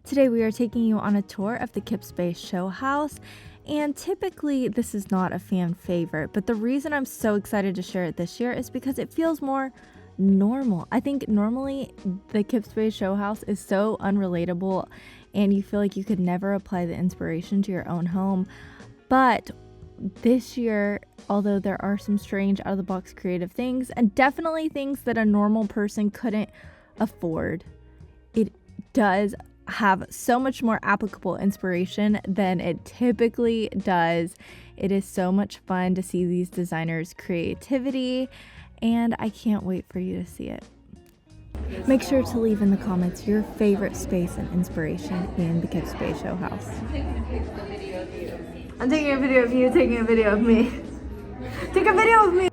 Today we are taking you on a tour of the Kips Showhouse, and typically this is not a fan favorite, but the reason I'm so excited to share it this year is because it feels more normal. I think normally the Kips Showhouse is so unrelatable and you feel like you could never apply the inspiration to your own home, but this year, although there are some strange out of the box creative things and definitely things that a normal person couldn't afford, it does have so much more applicable inspiration than it typically does. It is so much fun to see these designers' creativity, and I can't wait for you to see it. Make sure to leave in the comments your favorite space and inspiration in the Kips Showhouse. I'm taking a video of you taking a video of me. Take a video of me!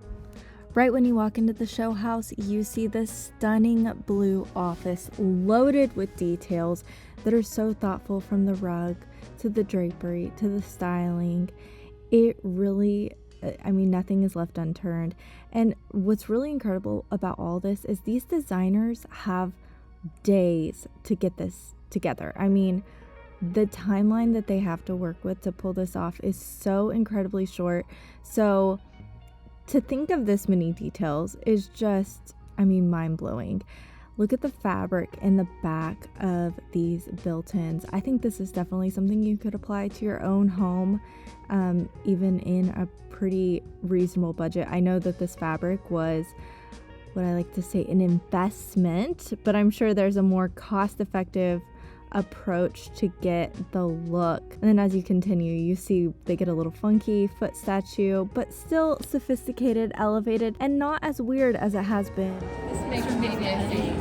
Right when you walk into the show house, you see this stunning blue office loaded with details that are so thoughtful, from the rug to the drapery to the styling. It really, nothing is left unturned. And what's really incredible about all this is these designers have days to get this together. The timeline that they have to work with to pull this off is so incredibly short. So to think of this many details is just, mind-blowing. Look at the fabric in the back of these built-ins. I think this is definitely something you could apply to your own home, even in a pretty reasonable budget. I know that this fabric was what I like to say an investment, but I'm sure there's a more cost-effective approach to get the look. And then as you continue, you see they get a little funky foot statue, but still sophisticated, elevated, and not as weird as it has been. This makes me dizzy.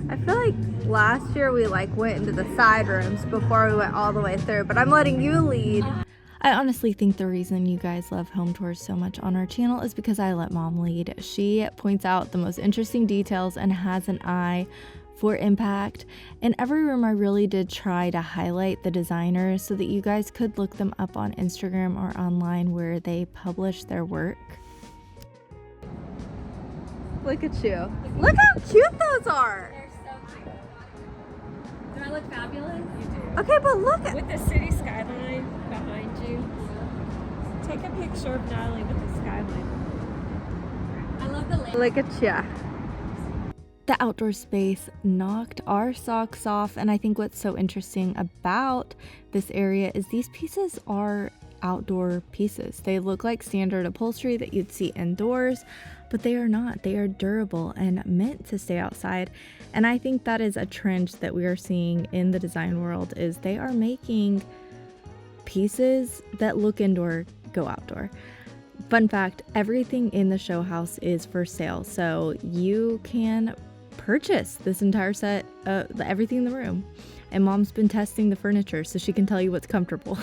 I feel like last year we went into the side rooms before we went all the way through, but I'm letting you lead. I honestly think the reason you guys love home tours so much on our channel is because I let Mom lead. She points out the most interesting details and has an eye for impact. In every room, I really did try to highlight the designers so that you guys could look them up on Instagram or online where they publish their work. Look at you. Look how cute those are. Do I look fabulous? You do. Okay, but look at With the city skyline behind you. Take a picture of Natalie with the skyline. I love the lake. Look at you. The outdoor space knocked our socks off, and I think what's so interesting about this area is these pieces are outdoor pieces. They look like standard upholstery that you'd see indoors, but they are not. They are durable and meant to stay outside. And I think that is a trend that we are seeing in the design world, is they are making pieces that look indoor go outdoor. Fun fact, everything in the show house is for sale, so you can purchase this entire set, everything in the room. And Mom's been testing the furniture so she can tell you what's comfortable.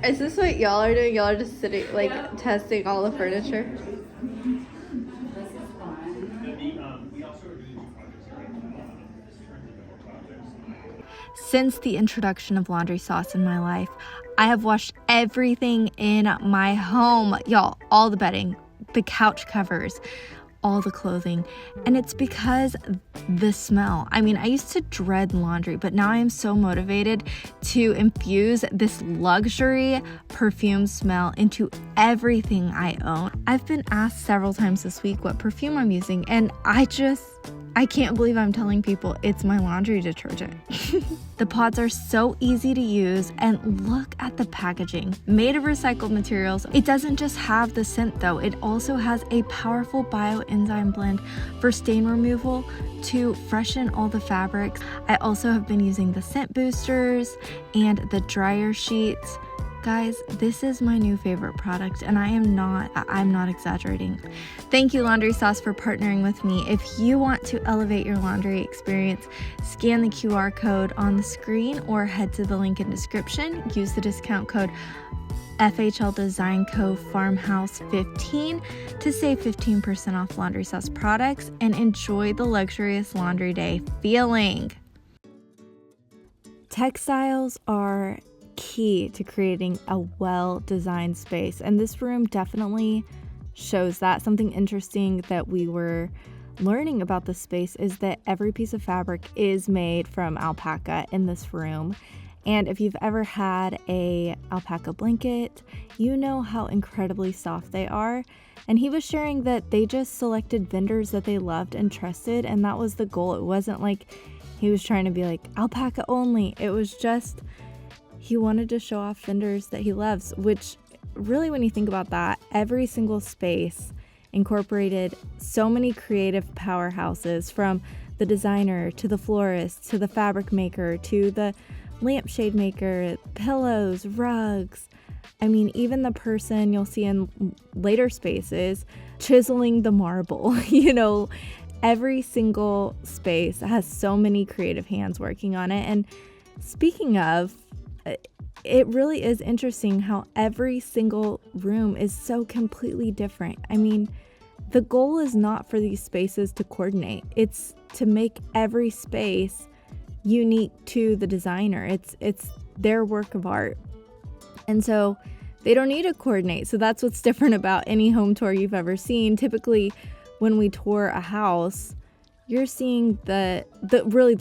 Is this what y'all are doing? Y'all are just sitting, testing all the furniture? Since the introduction of laundry sauce in my life, I have washed everything in my home. Y'all, all the bedding, the couch covers, all the clothing. And it's because the smell. I used to dread laundry, but now I am so motivated to infuse this luxury perfume smell into everything I own. I've been asked several times this week what perfume I'm using, and I can't believe I'm telling people it's my laundry detergent. The pods are so easy to use, and look at the packaging. Made of recycled materials, it doesn't just have the scent though, it also has a powerful bioenzyme blend for stain removal to freshen all the fabrics. I also have been using the scent boosters and the dryer sheets. Guys, this is my new favorite product, and I'm not exaggerating. Thank you, Laundry Sauce, for partnering with me. If you want to elevate your laundry experience, scan the QR code on the screen or head to the link in description. Use the discount code FHL Design Co. Farmhouse 15 to save 15% off Laundry Sauce products and enjoy the luxurious laundry day feeling. Textiles are key to creating a well-designed space, and this room definitely shows that. Something interesting that we were learning about the space is that every piece of fabric is made from alpaca in this room. And if you've ever had a alpaca blanket, you know how incredibly soft they are. And he was sharing that they just selected vendors that they loved and trusted, and that was the goal. It wasn't like he was trying to be like alpaca only. It was just he wanted to show off vendors that he loves, which really, when you think about that, every single space incorporated so many creative powerhouses, from the designer to the florist to the fabric maker to the lampshade maker, pillows, rugs. I mean, even the person you'll see in later spaces chiseling the marble, every single space has so many creative hands working on it. And speaking of, it really is interesting how every single room is so completely different. I mean, the goal is not for these spaces to coordinate. It's to make every space unique to the designer. It's their work of art. And so they don't need to coordinate. So that's what's different about any home tour you've ever seen. Typically, when we tour a house, you're seeing the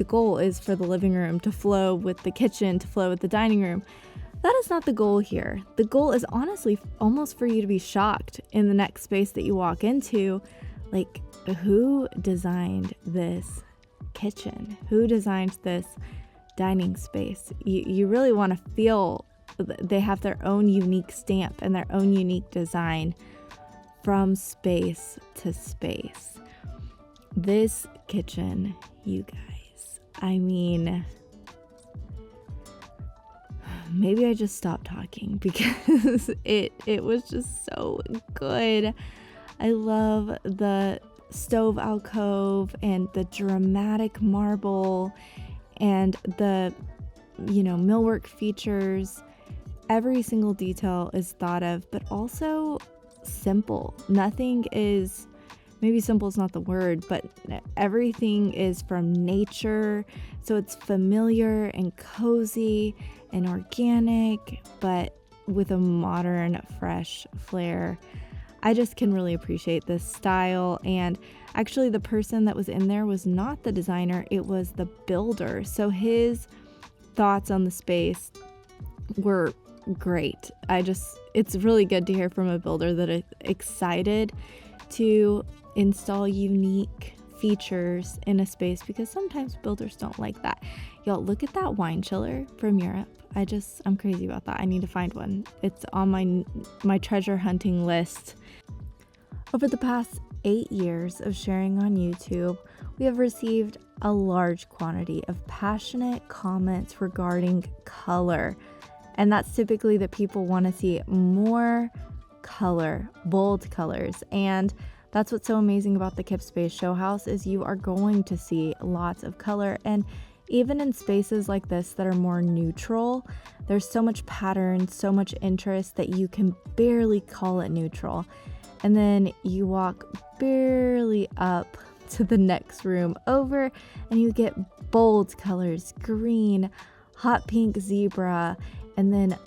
goal is for the living room to flow with the kitchen, to flow with the dining room. That is not the goal here. The goal is honestly almost for you to be shocked in the next space that you walk into. Like, who designed this kitchen? Who designed this dining space? You really want to feel they have their own unique stamp and their own unique design from space to space. This kitchen, you guys, I mean, maybe I just stopped talking because it was just so good. I love the stove alcove and the dramatic marble and the millwork features. Every single detail is thought of, but also simple. Nothing is, maybe simple is not the word, but everything is from nature, so it's familiar and cozy and organic, but with a modern, fresh flair. I just can really appreciate this style. And actually, the person that was in there was not the designer, it was the builder. So his thoughts on the space were great. It's really good to hear from a builder that is excited to install unique features in a space, because sometimes builders don't like that. Y'all, look at that wine chiller from Europe. I'm crazy about that. I need to find one. It's on my treasure hunting list. Over the past 8 years of sharing on YouTube, we have received a large quantity of passionate comments regarding color. And that's typically that people want to see more color, bold colors. And that's what's so amazing about the Kips Space Showhouse is you are going to see lots of color. And even in spaces like this that are more neutral, there's so much pattern, so much interest that you can barely call it neutral. And then you walk barely up to the next room over and you get bold colors, green, hot pink zebra, and then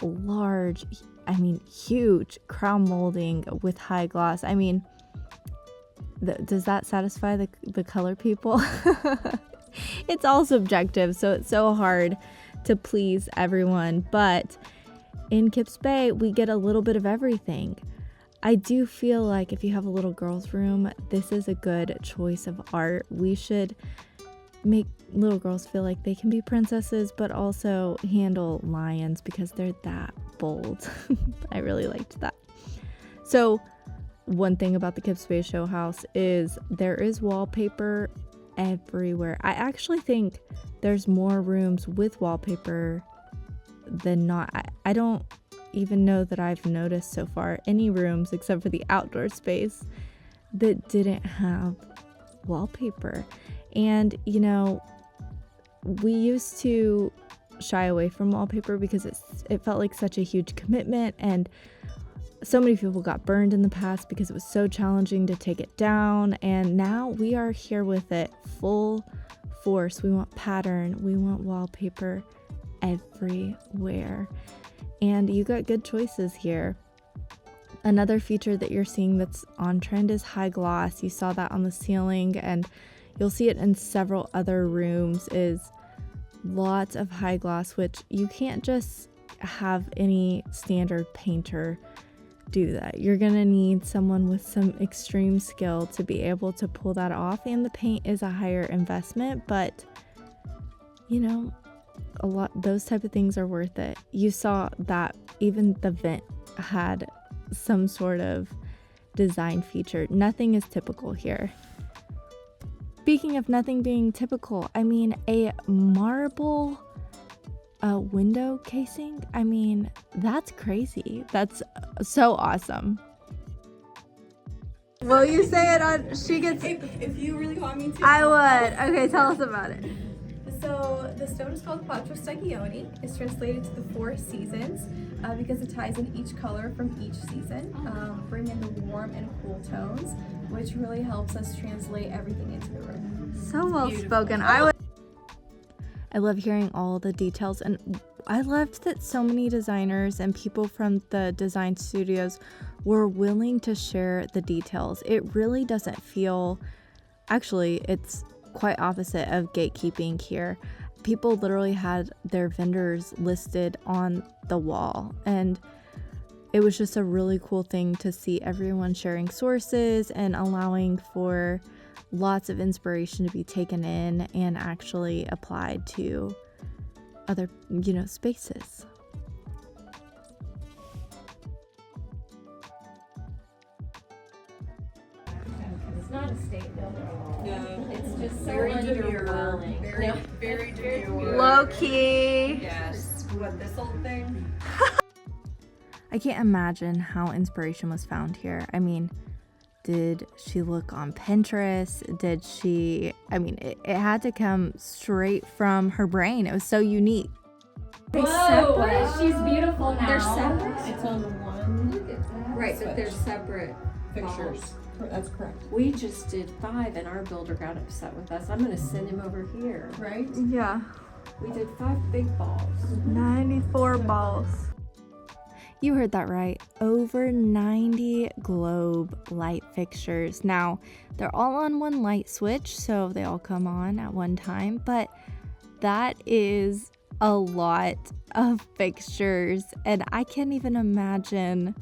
huge crown molding with high gloss. I mean, does that satisfy the color people? It's all subjective, so it's so hard to please everyone. But in Kips Bay, we get a little bit of everything. I do feel like if you have a little girl's room, this is a good choice of art. We should make little girls feel like they can be princesses, but also handle lions because they're that bold. I really liked that. So one thing about the Kips Bay Showhouse is there is wallpaper everywhere. I actually think there's more rooms with wallpaper than not. I don't even know that I've noticed so far any rooms except for the outdoor space that didn't have wallpaper. And we used to shy away from wallpaper because it felt like such a huge commitment, and so many people got burned in the past because it was so challenging to take it down. And now we are here with it full force. We want pattern, we want wallpaper everywhere, and you got good choices here. Another feature that you're seeing that's on trend is high gloss. You saw that on the ceiling, and you'll see it in several other rooms, is lots of high gloss, which you can't just have any standard painter do that. You're gonna need someone with some extreme skill to be able to pull that off, and the paint is a higher investment, but you know, those type of things are worth it. You saw that even the vent had some sort of design feature. Nothing is typical here. Speaking of nothing being typical, I mean, a marble window casing, I mean, that's crazy. That's so awesome. Will you say it on, she gets... If you really want me to. I would. Okay, tell us about it. So the stone is called Quattro Stagioni. It's translated to the 4 seasons because it ties in each color from each season, bring in the warm and cool tones, which really helps us translate everything into the room. So well spoken. I love hearing all the details, and I loved that so many designers and people from the design studios were willing to share the details. It really doesn't feel, actually, it's quite opposite of gatekeeping here. People literally had their vendors listed on the wall, and it was just a really cool thing to see everyone sharing sources and allowing for lots of inspiration to be taken in and actually applied to other, spaces. It's not a state building. No. It's just so Very demure. underwhelming. Very demure. Low key. Yes. What, this old thing? I can't imagine how inspiration was found here. I mean, did she look on Pinterest? It had to come straight from her brain. It was so unique. Whoa, she's beautiful now. They're separate? It's on one. Look at that. Right, but they're separate Pictures. balls. That's correct. We just did 5 and our builder got upset with us. I'm gonna send him over here. Right? Yeah. We did 5 big balls. 94 balls. You heard that right. Over 90 globe light fixtures. Now, they're all on one light switch, so they all come on at one time, but that is a lot of fixtures, and I can't even imagine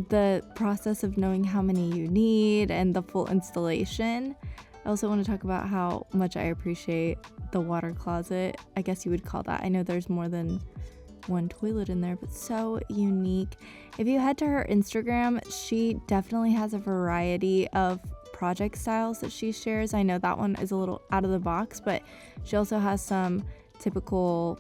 the process of knowing how many you need and the full installation. I also want to talk about how much I appreciate the water closet. I guess you would call that. I know there's more than one toilet in there, but so unique. If you head to her Instagram, she definitely has a variety of project styles that she shares. I know that one is a little out of the box, but she also has some typical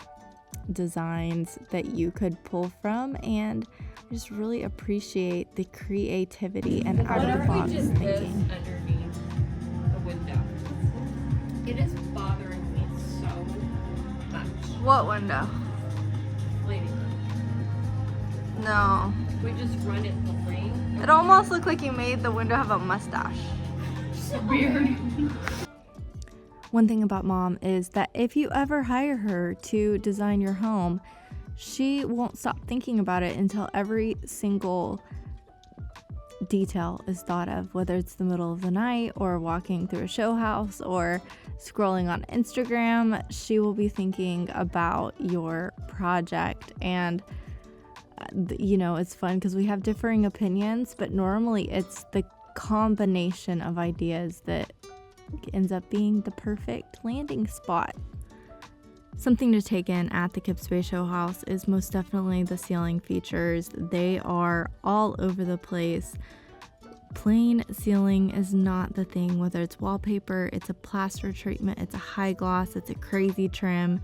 designs that you could pull from, and I just really appreciate the creativity and out of the box thinking. Underneath the window? It is bothering me so much. What window? Lady, No. we just run it the lane. It almost looked like you made the window have a mustache. So weird. One thing about Mom is that if you ever hire her to design your home, she won't stop thinking about it until every single detail is thought of, whether it's the middle of the night or walking through a show house or scrolling on Instagram. She will be thinking about your project, and it's fun because we have differing opinions, but normally it's the combination of ideas that ends up being the perfect landing spot. Something to take in at the Kips Showhouse is most definitely the ceiling features. They are all over the place. Plain ceiling is not the thing, whether it's wallpaper, it's a plaster treatment, it's a high gloss, it's a crazy trim.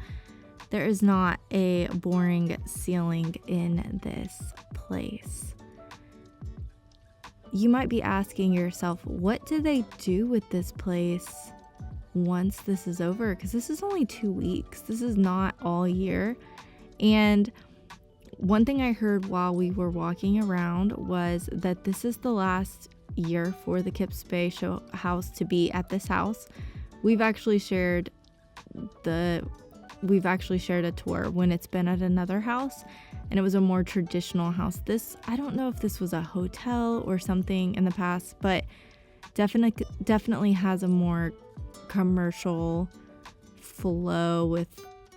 There is not a boring ceiling in this place. You might be asking yourself, what do they do with this place once this is over, because this is only 2 weeks. This is not all year. And one thing I heard while we were walking around was that this is the last year for the Kips Bay Showhouse to be at this house. We've actually shared a tour when it's been at another house, and it was a more traditional house. I don't know if this was a hotel or something in the past, but definitely has a more commercial flow with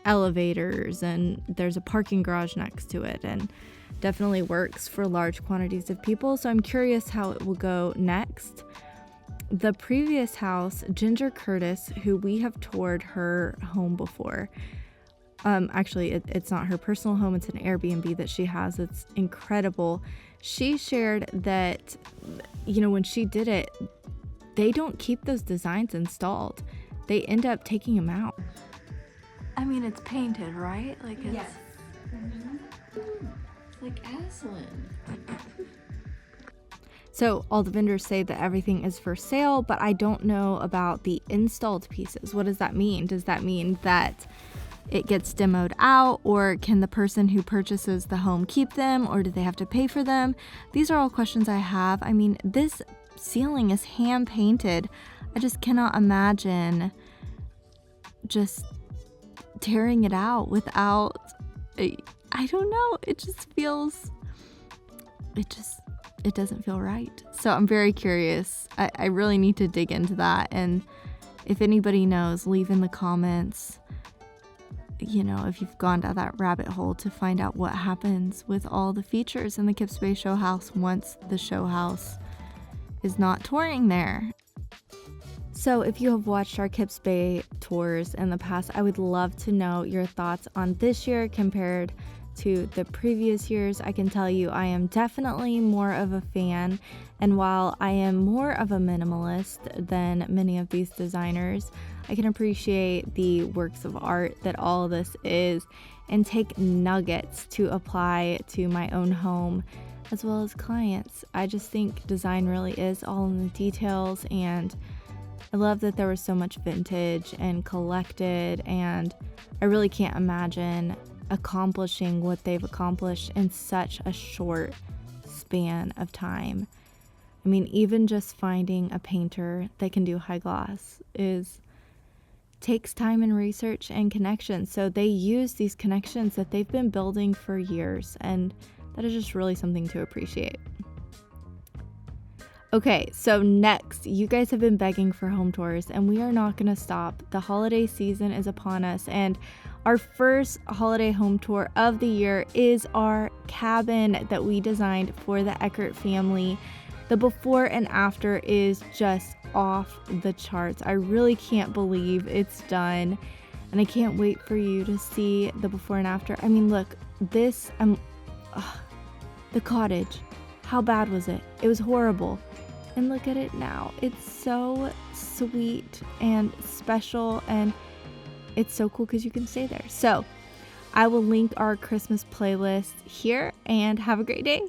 elevators, and there's a parking garage next to it, and definitely works for large quantities of people. So I'm curious how it will go next. The previous house, Ginger Curtis, who we have toured her home before. Actually, it's not her personal home. It's an Airbnb that she has. It's incredible. She shared that, when she did it, they don't keep those designs installed. They end up taking them out. I mean, it's painted, right? Like it's... Yes. It's like Aslan. So all the vendors say that everything is for sale, but I don't know about the installed pieces. What does that mean? Does that mean that it gets demoed out, or can the person who purchases the home keep them, or do they have to pay for them? These are all questions I have. I mean, this ceiling is hand painted. I just cannot imagine just tearing it out without, I don't know. It doesn't feel right. So I'm very curious. I really need to dig into that. And if anybody knows, leave in the comments, if you've gone down that rabbit hole to find out what happens with all the features in the Kips Bay Showhouse once the Showhouse is not touring there. So if you have watched our Kips Bay tours in the past, I would love to know your thoughts on this year compared to the previous years. I can tell you I am definitely more of a fan, and while I am more of a minimalist than many of these designers, I can appreciate the works of art that all of this is and take nuggets to apply to my own home as well as clients. I just think design really is all in the details, and I love that there was so much vintage and collected, and I really can't imagine accomplishing what they've accomplished in such a short span of time. I mean, even just finding a painter that can do high gloss takes time and research and connections. So they use these connections that they've been building for years, and that is just really something to appreciate. Okay, so next, you guys have been begging for home tours, and we are not going to stop. The holiday season is upon us, and our first holiday home tour of the year is our cabin that we designed for the Eckert family. The before and after is just off the charts. I really can't believe it's done, and I can't wait for you to see the before and after. I mean, look, the cottage, how bad was it? It was horrible. And look at it now. It's so sweet and special, and it's so cool because you can stay there. So I will link our Christmas playlist here, and have a great day.